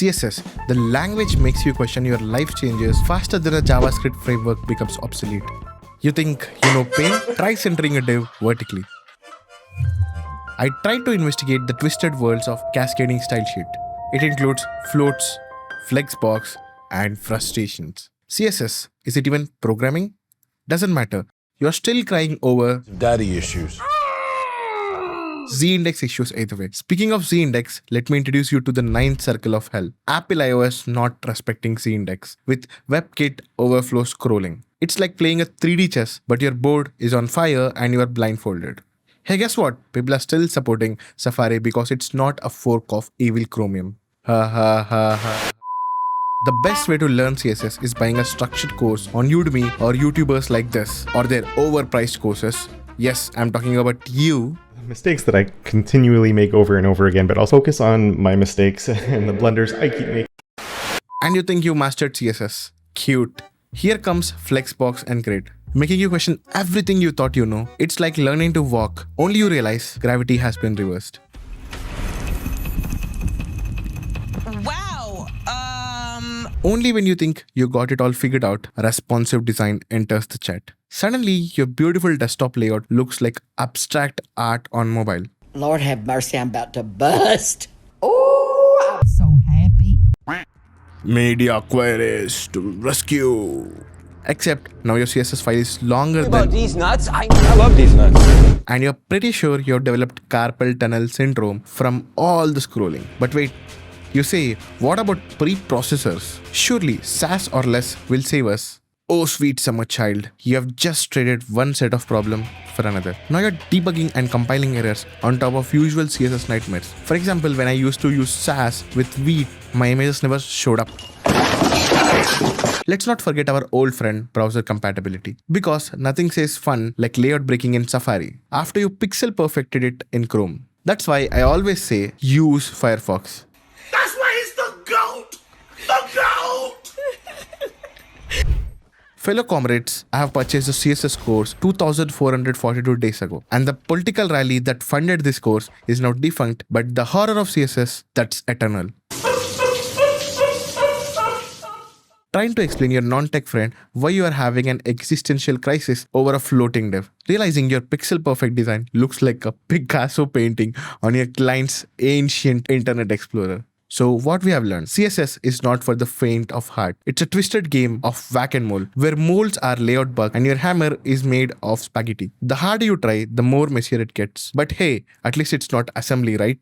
CSS, the language makes you question your life changes faster than a JavaScript framework becomes obsolete. You think you know paint? Try centering a div vertically. I tried to investigate the twisted worlds of Cascading Style Sheet. It includes floats, flexbox, and frustrations. CSS, is it even programming? Doesn't matter. You're still crying over daddy issues. Z-index issues either way. Speaking of Z-index, let me introduce you to the ninth circle of hell. Apple iOS not respecting Z-index with WebKit overflow scrolling. It's like playing a 3D chess, but your board is on fire and you are blindfolded. Hey, guess what? People are still supporting Safari because it's not a fork of evil Chromium. Ha ha ha ha. The best way to learn CSS is buying a structured course on Udemy or YouTubers like this or their overpriced courses. Yes, I'm talking about you. Mistakes that I continually make over and over again, but I'll focus on my mistakes and the blunders I keep making. And you think you mastered CSS. Cute. Here comes Flexbox and Grid, making you question everything you thought you know. It's like learning to walk, only you realize gravity has been reversed. Wow. Only when you think you got it all figured out, responsive design enters the chat. Suddenly, your beautiful desktop layout looks like abstract art on mobile. Lord have mercy, I'm about to bust. Oh, I'm so happy. Media queries to rescue. Except now your CSS file is longer than these nuts? I love these nuts. and you're pretty sure you've developed carpal tunnel syndrome from all the scrolling. But wait, you say, what about preprocessors? Surely SAS or less will save us. Oh sweet summer child, you have just traded one set of problem for another. Now you're debugging and compiling errors on top of usual CSS nightmares. For example, when I used to use SAS with Vite, my images never showed up. Let's not forget our old friend browser compatibility, because nothing says fun like layout breaking in Safari after you pixel perfected it in Chrome. That's why I always say use Firefox. That's why he's the GOAT! The GOAT! Fellow comrades, I have purchased the CSS course 2442 days ago, and the political rally that funded this course is now defunct, but the horror of CSS, that's eternal. Trying to explain your non-tech friend why you are having an existential crisis over a floating div, realizing your pixel-perfect design looks like a Picasso painting on your client's ancient Internet Explorer. So what we have learned, CSS is not for the faint of heart. It's a twisted game of whack-and-mole, where molds are layout bug and your hammer is made of spaghetti. The harder you try, the more messier it gets. But hey, at least it's not assembly, right?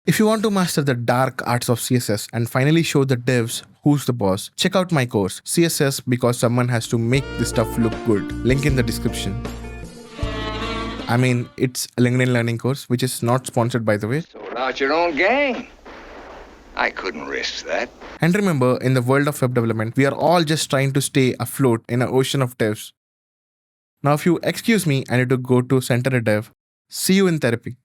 If you want to master the dark arts of CSS and finally show the devs who's the boss, check out my course, CSS because someone has to make this stuff look good. Link in the description. I mean, it's a LinkedIn learning course, which is not sponsored by the way. Sort out your own gang. I couldn't risk that. And remember, in the world of web development, we are all just trying to stay afloat in an ocean of devs. Now, if you excuse me, I need to go to center a dev. See you in therapy.